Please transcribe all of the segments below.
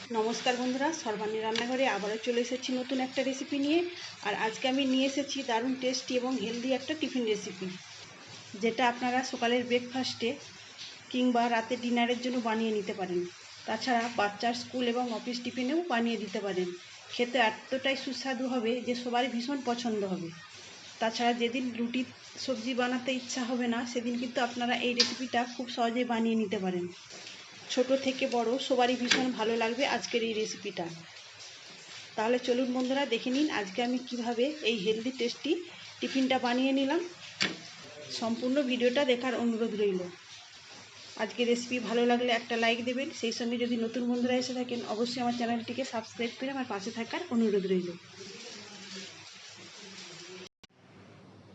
नमस्कार बंधुरा सर्वाणी रान्नाघरे आबारो चले एसेछि नतून एक रेसिपि निये। और आज के आमी निये एसेछि दारुण टेस्टी और हेल्दी एक टिफिन रेसिपि, जेटा आपनारा सकालेर ब्रेकफास्टे किंबा राते डिनारेर जोन्नो बानिये निते पारेन। ताछाड़ा बाच्चार स्कूल और अफिस टिफिनेও बानिये दिते पारेन। खेते एतटाई सुस्वादु होबे जे सबारই भीषण पछंद होबे। ताछाड़ा जेदिन रुटी सब्जी बानाते इच्छा होबे ना सेदिन किन्तु आपनारा এই রেসিপিটা खूब सहजे बानिये निते पारेन। छोटो थेके बड़ो सबारই भीषण भालो लागबे आजकेर এই রেসিপিটা। ताहले चलुन बंधुरा देखे निन आजके आमी किभाबे এই हेल्दी टेस्टी टिफिनटा बानिये निलाम। सम्पूर्ण भिडियोटा देखार अनुरोध रइल। आजके रेसिपि भालो लागले एकटा लाइक देबेन, सेई संगे यदि नतुन बंधुरा एसे थाकेन अवश्यई आमार चैनलटिके सबस्क्राइब करे आमार पाशे थाकार अनुरोध रइल।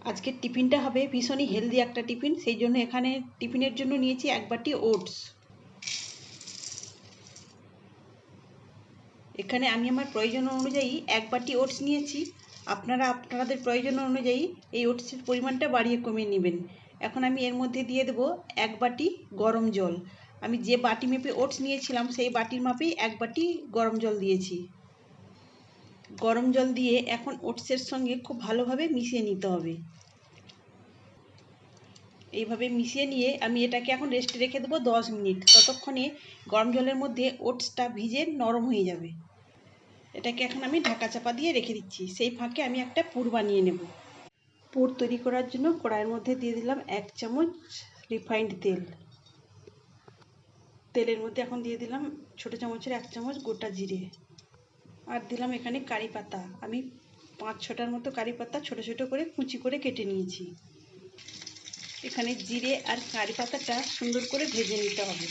आजकेर टिफिनटा होबे भीषणই हेल्दी एकटा टिफिन, सेई जोन्नो एखाने टिफिनेर जोन्नो नियेछि एक बाटी ओट्स। एखाने आमी आमार प्रयोजन अनुयायी एक बाटी ओट्स नियेछि। आपनारा आपनादेर प्रयोजन अनुयायी এই ওটসের পরিমাণটা বাড়িয়ে কমিয়ে নেবেন। এখন আমি এর মধ্যে দিয়ে দেব এক বাটি গরম জল। আমি যে বাটি মেপে ওটস নিয়েছিলাম সেই বাটির মাপেই এক বাটি গরম জল দিয়েছি। গরম জল দিয়ে এখন ওটসের সঙ্গে খুব ভালোভাবে মিশিয়ে নিতে হবে। এইভাবে মিশিয়ে নিয়ে আমি এটাকে এখন রেস্টে রেখে দেব 10 মিনিট। ততক্ষণে গরম জলের মধ্যে ওটসটা ভিজে নরম হয়ে যাবে। এটাকে এখন আমি ঢাকা চাপা দিয়ে রেখে দিচ্ছি। সেই ফাঁকে আমি একটা পুর বানিয়ে নেব। পুর তৈরি করার জন্য কড়াইয়ের মধ্যে দিয়ে দিলাম 1 চামচ রিফাইন্ড তেল। তেলের মধ্যে এখন দিয়ে দিলাম ছোটো চামচের 1 চামচ গোটা জিরে। আর দিলাম এখানে কারি পাতা। আমি 5-6টার মতো কারি পাতা ছোটো ছোটো করে কুচি করে কেটে নিয়েছি। এখানে জিরে আর কারি পাতাটা সুন্দর করে ভেজে নিতে হবে।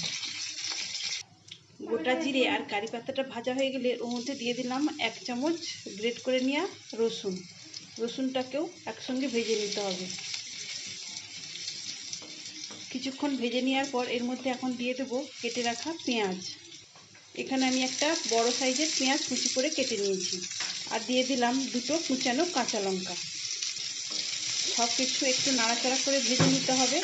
গোটা জিরে আর কারি পাতাটা ভাজা হয়ে গেলে ওর মধ্যে দিয়ে দিলাম 1 চামচ গ্রেট করে নেওয়া রসুন। রসুনটাকেও একসঙ্গে ভেজে নিতে হবে। কিছুক্ষণ ভেজে নেওয়ার পর এর মধ্যে এখন দিয়ে দেবো কেটে রাখা পেঁয়াজ। এখানে আমি একটা বড় সাইজের পেঁয়াজ কুচি করে কেটে নিয়েছি। আর দিয়ে দিলাম 2টো কুচানো কাঁচা লঙ্কা। সব কিছু একটু নাড়াচাড়া করে ভেজে নিতে হবে।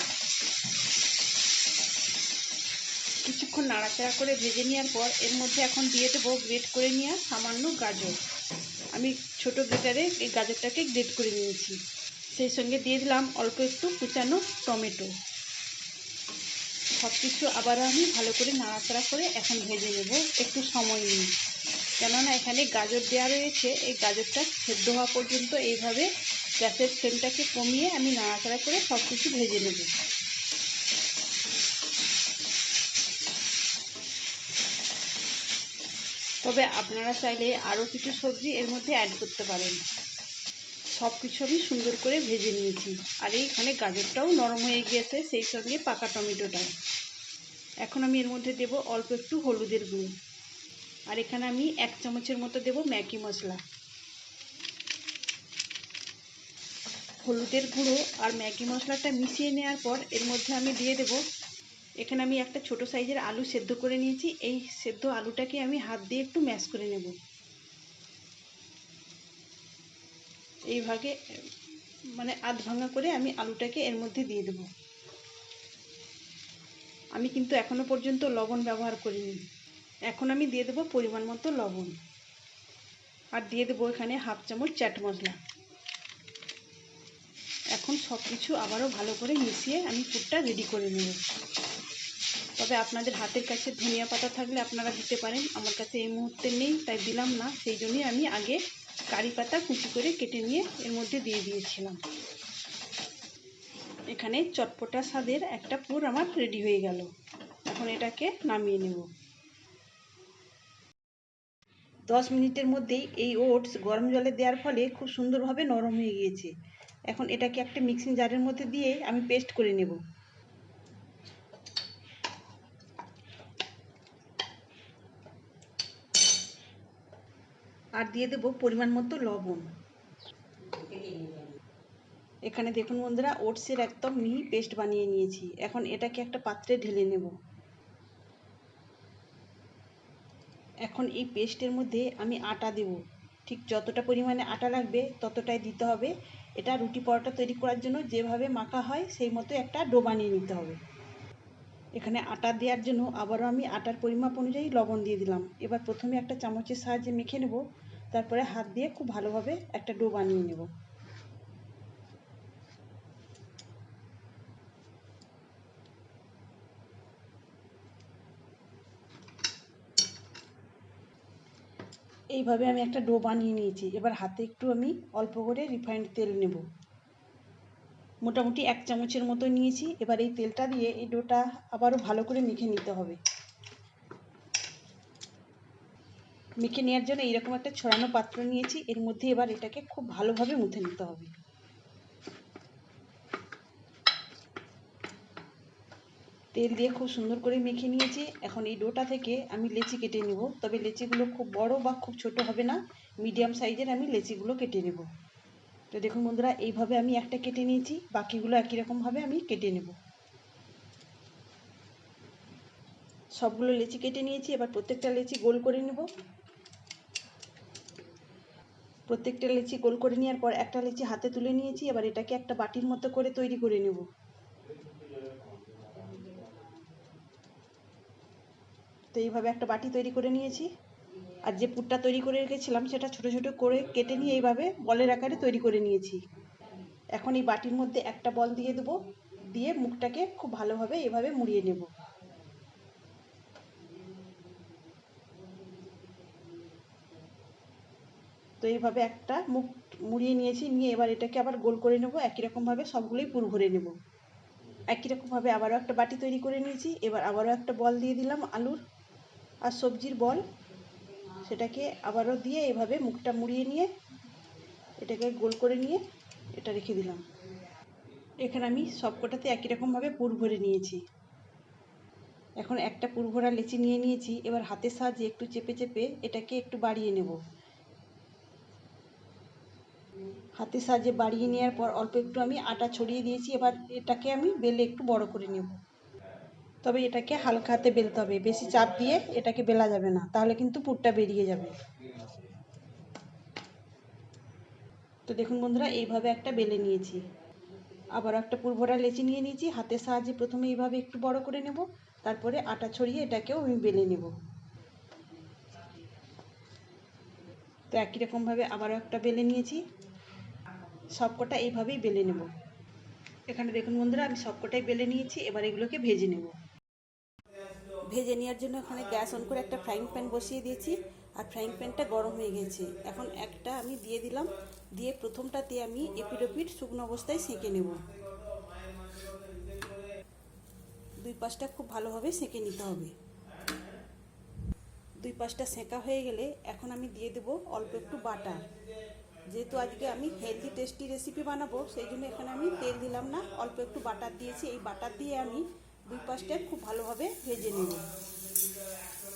কিছুক্ষণ নাড়াচাড়া করে ভেজে নেওয়ার পর এর মধ্যে এখন দিয়ে দেবো গ্রেট করে নেওয়া সামান্য গাজর। আমি ছোটো গ্রেটারে এই গাজরটাকে গ্রেট করে নিয়েছি। সেই সঙ্গে দিয়ে দিলাম অল্প একটু কুচানো টমেটো। সব কিছু আবার আমি ভালো করে নাড়াচাড়া করে এখন ভেজে নেব একটু সময় নিয়ে। কেননা এখানে গাজর দেওয়া রয়েছে, এই গাজরটা সেদ্ধ হওয়া পর্যন্ত এইভাবে গ্যাসের ফ্লেমটাকে কমিয়ে আমি নাড়াচাড়া করে সব কিছু ভেজে নেব। তবে আপনারা চাইলে আরও কিছু সবজি এর মধ্যে অ্যাড করতে পারেন। সব কিছু আমি সুন্দর করে ভেজে নিয়েছি। আর এইখানে গাজরটাও নরম হয়ে গিয়েছে, সেই সঙ্গে পাকা টমেটোটাও। এখন আমি এর মধ্যে দেব অল্প একটু হলুদের গুঁড়ো। আর এখানে আমি 1 চামচের মতো দেব ম্যাগি মশলা। হলুদের গুঁড়ো আর ম্যাগি মশলাটা মিশিয়ে নেওয়ার পর এর মধ্যে আমি দিয়ে দেব, এখানে আমি একটা ছোট সাইজের আলু সেদ্ধ করে নিয়েছি। এই সেদ্ধ আলুটাকে আমি হাত দিয়ে একটু ম্যাশ করে নেব। এইভাবে মানে আধ ভাঙা করে আমি আলুটাকে এর মধ্যে দিয়ে দেব। আমি কিন্তু এখনো পর্যন্ত লবণ ব্যবহার করিনি। এখন আমি দিয়ে দেব পরিমাণ মতো লবণ। আর দিয়ে দেবো এখানে 1/2 চামচ চাট মশলা। এখন সব কিছু আবারও ভালো করে মিশিয়ে আমি পুরটা রেডি করে নেব। তবে আপনাদের হাতের কাছে ধনিয়া পাতা থাকলে আপনারা দিতে পারেন। আমার কাছে এই মুহূর্তে নেই, তাই দিলাম না। সেই জন্যই আমি আগে কারি পাতা কুচি করে কেটে নিয়ে এর মধ্যে দিয়ে দিয়েছিলাম। এখানে চটপটা স্বাদের একটা পুর আমার রেডি হয়ে গেল। এখন এটাকে নামিয়ে নেব। 10 মিনিটের মধ্যেই এই ওটস গরম জলে দেওয়ার ফলে খুব সুন্দরভাবে নরম হয়ে গিয়েছে। এখন এটাকে একটা মিক্সিং জারের মধ্যে দিয়ে আমি পেস্ট করে নেব। আর দিয়ে দেব পরিমাণ মতো লবণ। এখানে দেখুন বন্ধুরা, ওটসের একদম মিহি পেস্ট বানিয়ে নিয়েছি। এখন এটাকে একটা পাত্রে ঢেলে নেব। এখন এই পেস্টের মধ্যে আমি আটা দেব। ঠিক যতটা পরিমাণে আটা লাগবে ততটাই দিতে হবে। এটা রুটি পরোটা তৈরি করার জন্য যেভাবে মাখা হয় সেই মতো একটা ডো বানিয়ে নিতে হবে। এখানে আটা দেওয়ার জন্য আবারও আমি আটার পরিমাপ অনুযায়ী লবণ দিয়ে দিলাম। এবার প্রথমে একটা চামচের সাহায্যে মেখে নেব, তারপরে হাত দিয়ে খুব ভালোভাবে একটা ডো বানিয়ে নেব। এইভাবে আমি একটা ডো বানিয়ে নিয়েছি। এবার হাতে একটু আমি অল্প করে রিফাইন্ড তেল নেব, মোটামুটি 1 চামচের মতো নিয়েছি। এবার এই তেলটা দিয়ে এই ডোটা আবারও ভালো করে মেখে নিতে হবে। মেখে নেওয়ার জন্য এইরকম একটা ছড়ানো পাত্র নিয়েছি, এর মধ্যে এবার এটাকে খুব ভালোভাবে মুথে নিতে হবে। তেল দিয়ে খুব সুন্দর করে মেখে নিয়েছি। এখন এই ডোটা থেকে আমি লেচি কেটে নেব, তবে লেচিগুলো খুব বড় বা খুব ছোট হবে না, মিডিয়াম সাইজের আমি লেচিগুলো কেটে নেব। তো দেখুন বন্ধুরা, এইভাবে আমি একটা কেটে নিয়েছি, বাকিগুলো একই রকমভাবে আমি কেটে নেব। সবগুলো লেচি কেটে নিয়েছি। এবার প্রত্যেকটা লেচি গোল করে নেব। প্রত্যেকটা লেচি গোল করে নেওয়ার পর একটা লেচি হাতে তুলে নিয়েছি। এবার এটাকে একটা বাটির মতো করে তৈরি করে নেব। তো এইভাবে একটা বাটি তৈরি করে নিয়েছি। আর যে পুরটা তৈরি করে রেখেছিলাম সেটা ছোট ছোট করে কেটে নিয়ে এইভাবে বলের আকারে তৈরি করে নিয়েছি। এখন এই বাটির মধ্যে একটা বল দিয়ে দেবো, দিয়ে মুখটাকে খুব ভালোভাবে এভাবে মুড়িয়ে নেব। তো এইভাবে একটা মুখ মুড়িয়ে নিয়েছি, নিয়ে এবার এটাকে আবার গোল করে নেব। একই রকমভাবে সবগুলোই পুর ভরে নেব। একই রকমভাবে আবারও একটা বাটি তৈরি করে নিয়েছি। এবার আবারও একটা বল দিয়ে দিলাম, আলুর আর সবজির বল। সেটাকে আবারও দিয়ে এভাবে মুখটা মুড়িয়ে নিয়ে এটাকে গোল করে নিয়ে এটা রেখে দিলাম। এখানে আমি সবকটাতে একই রকমভাবে পুর ভরে নিয়েছি। এখন একটা পুর ভরা লেচি নিয়ে নিয়েছি। এবার হাতের সাহায্যে একটু চেপে চেপে এটাকে একটু বাড়িয়ে নেব। হাতের সাহায্যে বাড়িয়ে নেওয়ার পর অল্প একটু আমি আটা ছড়িয়ে দিয়েছি। এবার এটাকে আমি বেলে একটু বড় করে নেব। তবে এটাকে হালকা হাতে বেলতে হবে, বেশি চাপ দিয়ে এটাকে বেলা যাবে না, তাহলে কিন্তু পুরটা বেরিয়ে যাবে। তো দেখুন বন্ধুরা, এইভাবে একটা বেলে নিয়েছি। আবার একটা পুর ভরা লেচি নিয়ে নিয়েছি। হাতের সাহায্যে প্রথমে এইভাবে একটু বড় করে নেব, তারপরে আটা ছড়িয়ে এটাকেও আমি বেলে নেব। তো একই রকমভাবে আবারও একটা বেলে নিয়েছি। সবকটা এইভাবেই বেলে নেব। এখানে দেখুন বন্ধুরা, আমি সবকটাই বেলে নিয়েছি। এবার এগুলোকে ভেজে নেব। ভেজে নেওয়ার জন্য এখানে গ্যাস অন করে একটা ফ্রাইং প্যান বসিয়ে দিয়েছি, আর ফ্রাইং প্যানটা গরম হয়ে গেছে। এখন একটা আমি দিয়ে দিলাম, দিয়ে প্রথমটাতে আমি এপিট ওপিট শুকনো অবস্থায় সেঁকে নেব। দুই পাশটা খুব ভালোভাবে সেঁকে নিতে হবে। দুই পাশটা সেঁকা হয়ে গেলে এখন আমি দিয়ে দেবো অল্প একটু বাটার। যেহেতু আজকে আমি হেলদি টেস্টি রেসিপি বানাবো, সেই জন্য এখানে আমি তেল দিলাম না, অল্প একটু বাটার দিয়েছি। এই বাটার দিয়ে আমি দুই পাশটা খুব ভালোভাবে ভেজে নেব।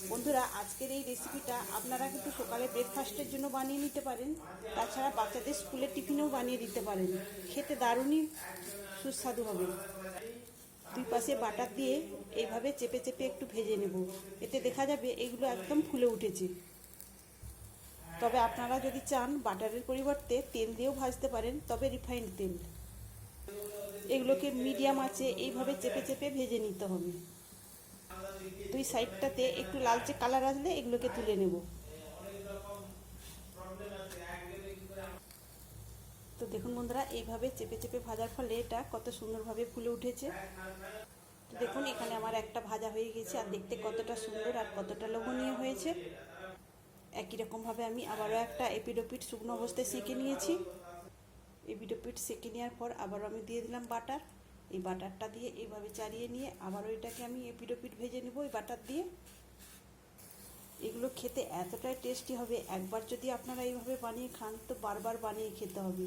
বন্ধুরা, আজকের এই রেসিপিটা আপনারা কিন্তু সকালে ব্রেকফাস্টের জন্য বানিয়ে নিতে পারেন, তাছাড়া বাচ্চাদের স্কুলের টিফিনেও বানিয়ে দিতে পারেন। খেতে দারুণই সুস্বাদু হবে। দুই পাশে বাটার দিয়ে এইভাবে চেপে চেপে একটু ভেজে নেব। এতে দেখা যাবে এগুলো একদম ফুলে উঠেছে। তবে আপনারা যদি চান বাটারের পরিবর্তে তেল দিয়েও ভাজতে পারেন, তবে রিফাইন্ড তেল। এগুলোকে মিডিয়াম আঁচে এইভাবে চেপে চেপে ভেজে নিতে হবে। দুই সাইডটাতে একটু লালচে কালার আসলে এগুলোকে তুলে নেব। তো দেখুন বন্ধুরা, এইভাবে চেপে চেপে ভাজার ফলে এটা কত সুন্দরভাবে ফুলে উঠেছে। তো দেখুন, এখানে আমার একটা ভাজা হয়ে গেছে, আর দেখতে কতটা সুন্দর আর কতটা লোভনীয় হয়েছে। একই রকমভাবে আমি আবারও একটা এপিট ওপিট শুকনো অবস্থায় সেঁকে নিয়েছি। এপিট ওপিট সেঁকে নেওয়ার পর আবারও আমি দিয়ে দিলাম বাটার। এই বাটারটা দিয়ে এইভাবে চালিয়ে নিয়ে আবারও এটাকে আমি এপিট ওপিট ভেজে নেব এই বাটার দিয়ে। এগুলো খেতে এতটাই টেস্টি হবে, একবার যদি আপনারা এইভাবে বানিয়ে খান তো বারবার বানিয়ে খেতে হবে।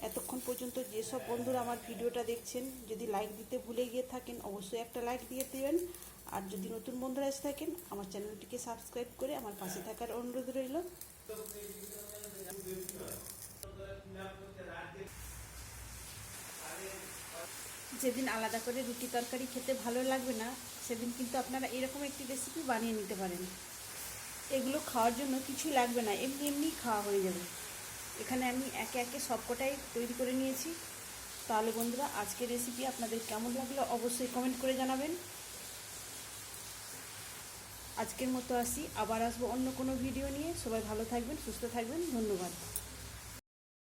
এতক্ষণ পর্যন্ত যেসব বন্ধুরা আমার ভিডিওটা দেখছেন, যদি লাইক দিতে ভুলে গিয়ে থাকেন অবশ্যই একটা লাইক দিয়ে দেবেন। আর যদি নতুন বন্ধুরা এসে থাকেন, আমার চ্যানেলটিকে সাবস্ক্রাইব করে আমার পাশে থাকার অনুরোধ রইল। যেদিন আলাদা করে রুটি তরকারি খেতে ভালো লাগবে না, সেদিন কিন্তু আপনারা এরকম একটি রেসিপি বানিয়ে নিতে পারেন। এগুলো খাওয়ার জন্য কিছুই লাগবে না, এমনি এমনি খাওয়া হয়ে যাবে। এখানে আমি একে একে সবকটাই তৈরি করে নিয়েছি। তাহলে বন্ধুরা আজকের রেসিপি আপনাদের কেমন লাগলো অবশ্যই কমেন্ট করে জানাবেন। আজকের মতো আসি, আবার আসবো অন্য কোনো ভিডিও নিয়ে। সবাই ভালো থাকবেন, সুস্থ থাকবেন। ধন্যবাদ।